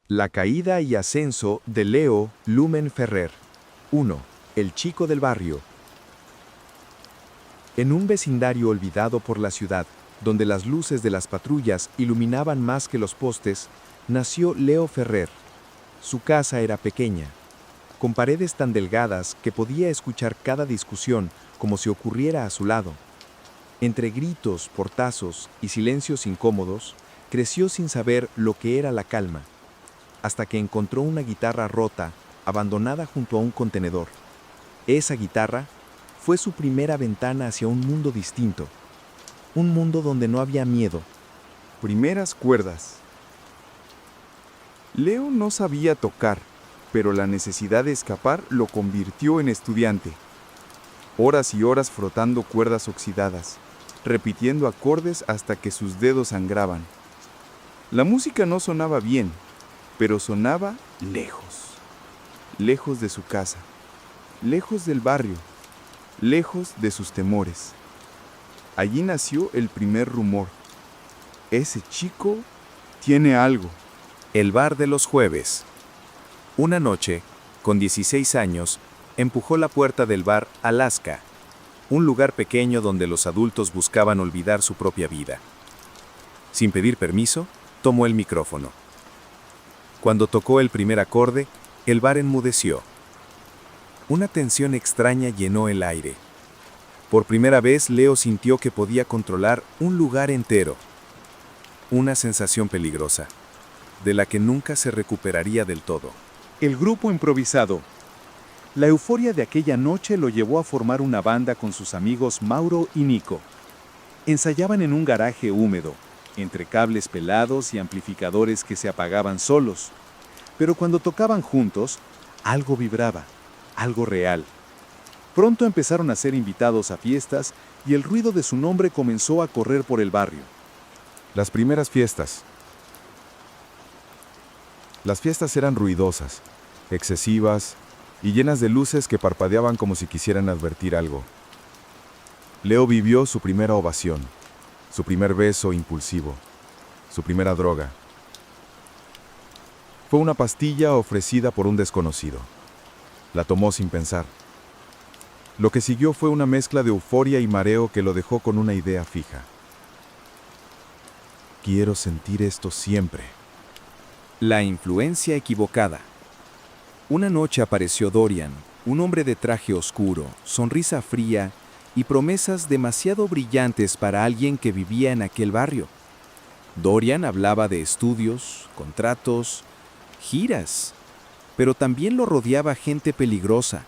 La caída y ascenso de Leo Lumen Ferrer. 1. El chico del barrio. En un vecindario olvidado por la ciudad, donde las luces de las patrullas iluminaban más que los postes, nació Leo Ferrer. Su casa era pequeña, con paredes tan delgadas que podía escuchar cada discusión como si ocurriera a su lado. Entre gritos, portazos y silencios incómodos, creció sin saber lo que era la calma, hasta que encontró una guitarra rota, abandonada junto a un contenedor. Esa guitarra fue su primera ventana hacia un mundo distinto, un mundo donde no había miedo. Primeras cuerdas. Leo no sabía tocar, pero la necesidad de escapar lo convirtió en estudiante. Horas y horas frotando cuerdas oxidadas, repitiendo acordes hasta que sus dedos sangraban. La música no sonaba bien, pero sonaba lejos. Lejos de su casa, lejos del barrio, lejos de sus temores. Allí nació el primer rumor. Ese chico tiene algo. El bar de los jueves. Una noche, con 16 años, empujó la puerta del bar Alaska, un lugar pequeño donde los adultos buscaban olvidar su propia vida. Sin pedir permiso, tomó el micrófono. Cuando tocó el primer acorde, el bar enmudeció. Una tensión extraña llenó el aire. Por primera vez, Leo sintió que podía controlar un lugar entero. Una sensación peligrosa, de la que nunca se recuperaría del todo. El grupo improvisado. La euforia de aquella noche lo llevó a formar una banda con sus amigos Mauro y Nico. Ensayaban en un garaje húmedo, entre cables pelados y amplificadores que se apagaban solos. Pero cuando tocaban juntos, algo vibraba, algo real. Pronto empezaron a ser invitados a fiestas y el ruido de su nombre comenzó a correr por el barrio. Las primeras fiestas. Las fiestas eran ruidosas, excesivas y llenas de luces que parpadeaban como si quisieran advertir algo. Leo vivió su primera ovación, su primer beso impulsivo, su primera droga. Fue una pastilla ofrecida por un desconocido. La tomó sin pensar. Lo que siguió fue una mezcla de euforia y mareo que lo dejó con una idea fija. Quiero sentir esto siempre. La influencia equivocada. Una noche apareció Dorian, un hombre de traje oscuro, sonrisa fría y promesas demasiado brillantes para alguien que vivía en aquel barrio. Dorian hablaba de estudios, contratos, giras, pero también lo rodeaba gente peligrosa,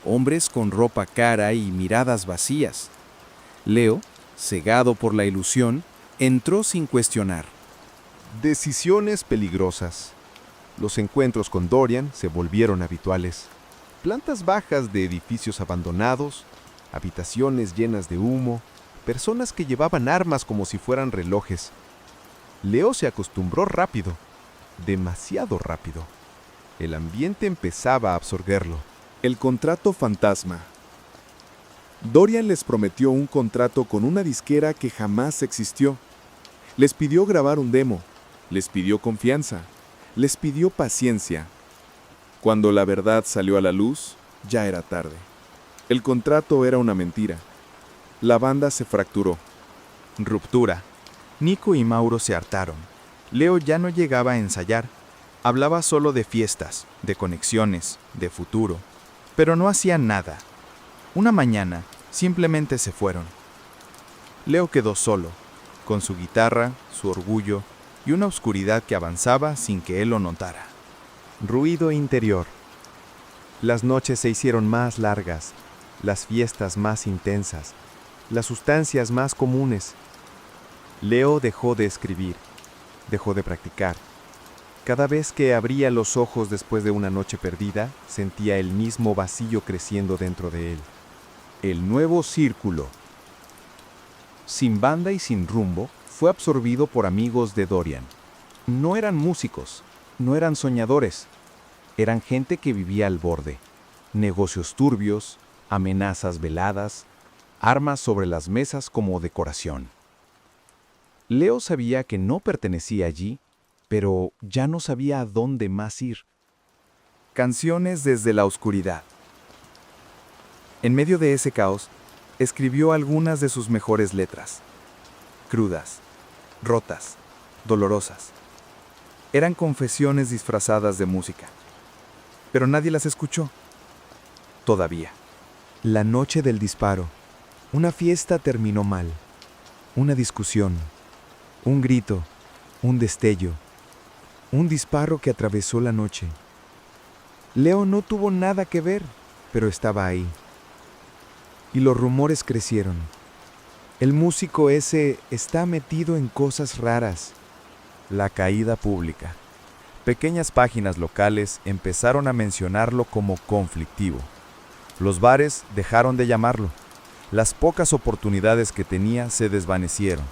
hombres con ropa cara y miradas vacías. Leo, cegado por la ilusión, entró sin cuestionar. Decisiones peligrosas. Los encuentros con Dorian se volvieron habituales. Plantas bajas de edificios abandonados, habitaciones llenas de humo, personas que llevaban armas como si fueran relojes. Leo se acostumbró rápido, demasiado rápido. El ambiente empezaba a absorberlo. El contrato fantasma. Dorian les prometió un contrato con una disquera que jamás existió. Les pidió grabar un demo, les pidió confianza, les pidió paciencia. Cuando la verdad salió a la luz, ya era tarde. El contrato era una mentira. La banda se fracturó. Ruptura. Nico y Mauro se hartaron. Leo ya no llegaba a ensayar. Hablaba solo de fiestas, de conexiones, de futuro. Pero no hacían nada. Una mañana, simplemente se fueron. Leo quedó solo, con su guitarra, su orgullo y una oscuridad que avanzaba sin que él lo notara. Ruido interior. Las noches se hicieron más largas, las fiestas más intensas, las sustancias más comunes. Leo dejó de escribir, dejó de practicar. Cada vez que abría los ojos después de una noche perdida, sentía el mismo vacío creciendo dentro de él. El nuevo círculo. Sin banda y sin rumbo, fue absorbido por amigos de Dorian. No eran músicos, no eran soñadores, eran gente que vivía al borde. Negocios turbios, amenazas veladas, armas sobre las mesas como decoración. Leo sabía que no pertenecía allí, pero ya no sabía a dónde más ir. Canciones desde la oscuridad. En medio de ese caos, escribió algunas de sus mejores letras. Crudas, rotas, dolorosas. Eran confesiones disfrazadas de música. Pero nadie las escuchó. Todavía. La noche del disparo. Una fiesta terminó mal. Una discusión. Un grito. Un destello. Un disparo que atravesó la noche. Leo no tuvo nada que ver, pero estaba ahí. Y los rumores crecieron. El músico ese está metido en cosas raras. La caída pública. Pequeñas páginas locales empezaron a mencionarlo como conflictivo. Los bares dejaron de llamarlo. Las pocas oportunidades que tenía se desvanecieron.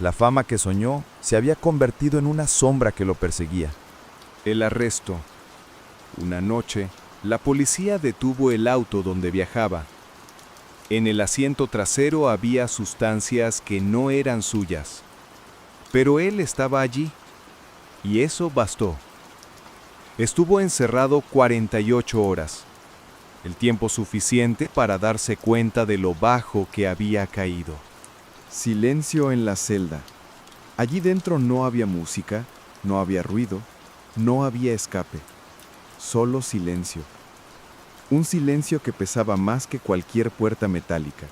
La fama que soñó se había convertido en una sombra que lo perseguía. El arresto. Una noche, la policía detuvo el auto donde viajaba. En el asiento trasero había sustancias que no eran suyas. Pero él estaba allí, y eso bastó. Estuvo encerrado 48 horas, el tiempo suficiente para darse cuenta de lo bajo que había caído. Silencio en la celda. Allí dentro no había música, no había ruido, no había escape. Solo silencio. Un silencio que pesaba más que cualquier puerta metálica.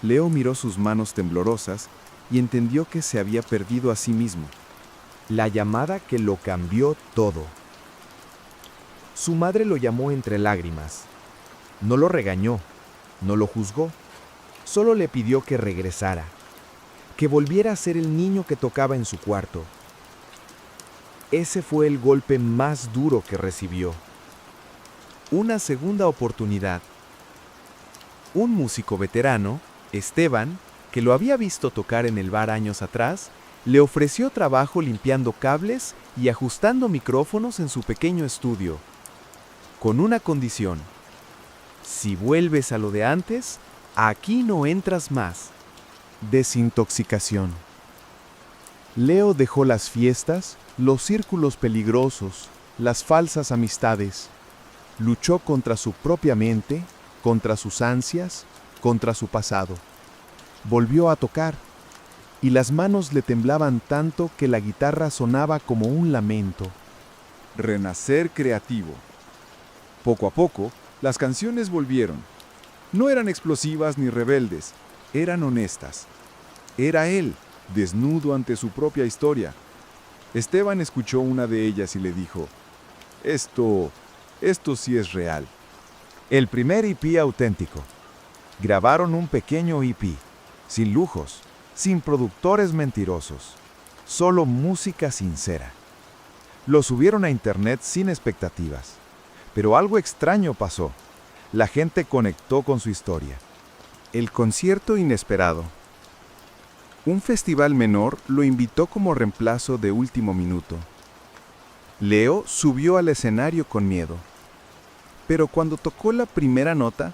Leo miró sus manos temblorosas y entendió que se había perdido a sí mismo. La llamada que lo cambió todo. Su madre lo llamó entre lágrimas. No lo regañó, no lo juzgó. Solo le pidió que regresara, que volviera a ser el niño que tocaba en su cuarto. Ese fue el golpe más duro que recibió. Una segunda oportunidad. Un músico veterano, Esteban, que lo había visto tocar en el bar años atrás, le ofreció trabajo limpiando cables y ajustando micrófonos en su pequeño estudio. Con una condición: si vuelves a lo de antes, aquí no entras más. Desintoxicación. Leo dejó las fiestas, los círculos peligrosos, las falsas amistades. Luchó contra su propia mente, contra sus ansias, contra su pasado. Volvió a tocar, y las manos le temblaban tanto que la guitarra sonaba como un lamento. Renacer creativo. Poco a poco, las canciones volvieron. No eran explosivas ni rebeldes, eran honestas. Era él, desnudo ante su propia historia. Esteban escuchó una de ellas y le dijo: Esto sí es real. El primer EP auténtico. Grabaron un pequeño EP, sin lujos, sin productores mentirosos, solo música sincera. Lo subieron a internet sin expectativas, pero algo extraño pasó. La gente conectó con su historia. El concierto inesperado. Un festival menor lo invitó como reemplazo de último minuto. Leo subió al escenario con miedo. Pero cuando tocó la primera nota,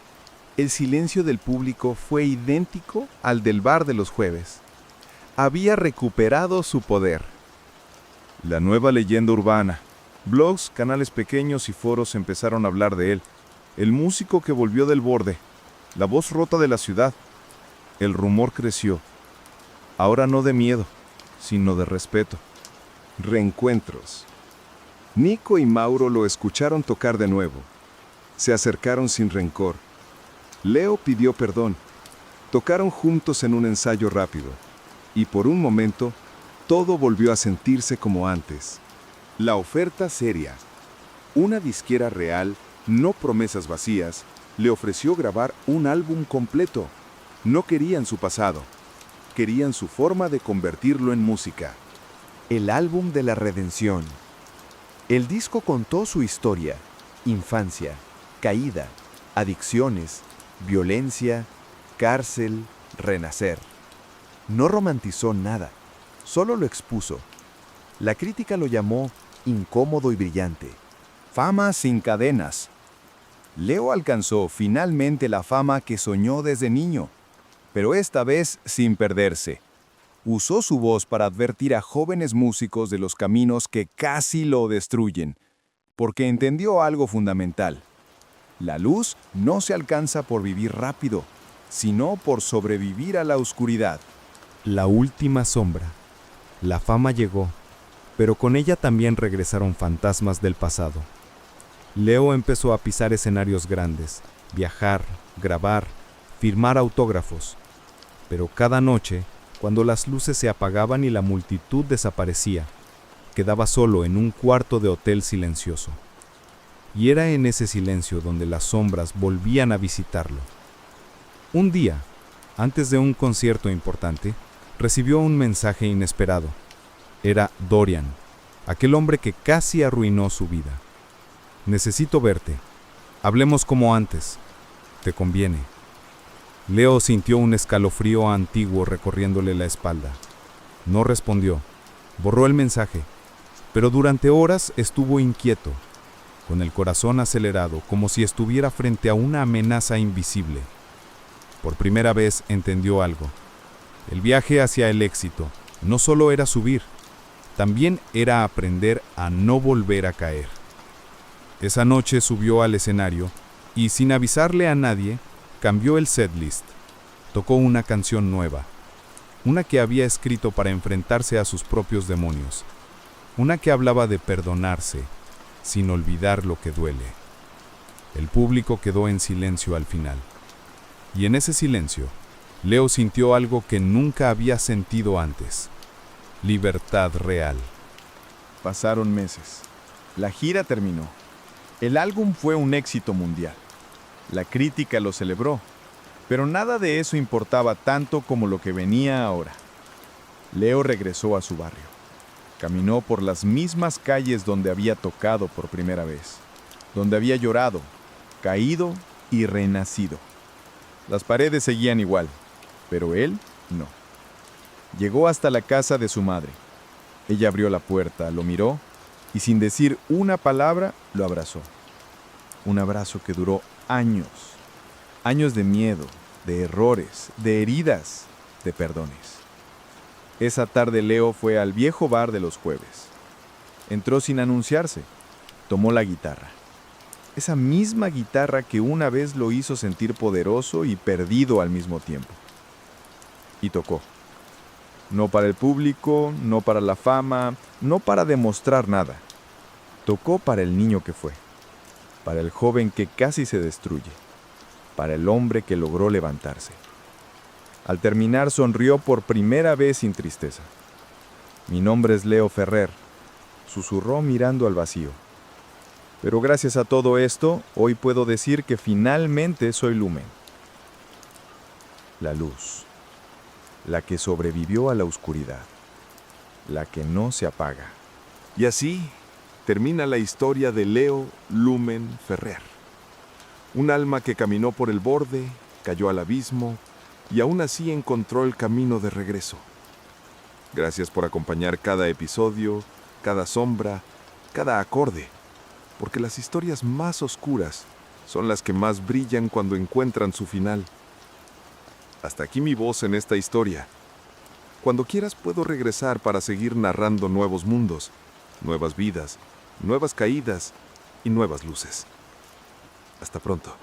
el silencio del público fue idéntico al del bar de los jueves. Había recuperado su poder. La nueva leyenda urbana. Blogs, canales pequeños y foros empezaron a hablar de él. El músico que volvió del borde. La voz rota de la ciudad. El rumor creció. Ahora no de miedo, sino de respeto. Reencuentros. Nico y Mauro lo escucharon tocar de nuevo. Se acercaron sin rencor. Leo pidió perdón. Tocaron juntos en un ensayo rápido. Y por un momento, todo volvió a sentirse como antes. La oferta seria. Una disquera real, no promesas vacías, le ofreció grabar un álbum completo. No querían su pasado. Querían su forma de convertirlo en música. El álbum de la redención. El disco contó su historia, infancia, caída, adicciones, violencia, cárcel, renacer. No romantizó nada, solo lo expuso. La crítica lo llamó incómodo y brillante. Fama sin cadenas. Leo alcanzó finalmente la fama que soñó desde niño, pero esta vez sin perderse. Usó su voz para advertir a jóvenes músicos de los caminos que casi lo destruyen, porque entendió algo fundamental. La luz no se alcanza por vivir rápido, sino por sobrevivir a la oscuridad. La última sombra. La fama llegó, pero con ella también regresaron fantasmas del pasado. Leo empezó a pisar escenarios grandes, viajar, grabar, firmar autógrafos. Pero cada noche, cuando las luces se apagaban y la multitud desaparecía, quedaba solo en un cuarto de hotel silencioso. Y era en ese silencio donde las sombras volvían a visitarlo. Un día, antes de un concierto importante, recibió un mensaje inesperado. Era Dorian, aquel hombre que casi arruinó su vida. Necesito verte. Hablemos como antes. Te conviene. Leo sintió un escalofrío antiguo recorriéndole la espalda. No respondió. Borró el mensaje. Pero durante horas estuvo inquieto, con el corazón acelerado, como si estuviera frente a una amenaza invisible. Por primera vez entendió algo. El viaje hacia el éxito no solo era subir, también era aprender a no volver a caer. Esa noche subió al escenario y, sin avisarle a nadie, cambió el setlist. Tocó una canción nueva, una que había escrito para enfrentarse a sus propios demonios, una que hablaba de perdonarse, sin olvidar lo que duele. El público quedó en silencio al final. Y en ese silencio, Leo sintió algo que nunca había sentido antes: libertad real. Pasaron meses. La gira terminó. El álbum fue un éxito mundial. La crítica lo celebró, pero nada de eso importaba tanto como lo que venía ahora. Leo regresó a su barrio. Caminó por las mismas calles donde había tocado por primera vez, donde había llorado, caído y renacido. Las paredes seguían igual, pero él no. Llegó hasta la casa de su madre. Ella abrió la puerta, lo miró y sin decir una palabra lo abrazó. Un abrazo que duró años. Años de miedo, de errores, de heridas, de perdones. Esa tarde Leo fue al viejo bar de los jueves. Entró sin anunciarse. Tomó la guitarra. Esa misma guitarra que una vez lo hizo sentir poderoso y perdido al mismo tiempo. Y tocó. No para el público, no para la fama, no para demostrar nada. Tocó para el niño que fue, para el joven que casi se destruye, para el hombre que logró levantarse. Al terminar sonrió por primera vez sin tristeza. Mi nombre es Leo Ferrer, susurró mirando al vacío. Pero gracias a todo esto, hoy puedo decir que finalmente soy Lumen. La luz. La que sobrevivió a la oscuridad, la que no se apaga. Y así termina la historia de Leo Lumen Ferrer. Un alma que caminó por el borde, cayó al abismo y aún así encontró el camino de regreso. Gracias por acompañar cada episodio, cada sombra, cada acorde, porque las historias más oscuras son las que más brillan cuando encuentran su final. Hasta aquí mi voz en esta historia. Cuando quieras puedo regresar para seguir narrando nuevos mundos, nuevas vidas, nuevas caídas y nuevas luces. Hasta pronto.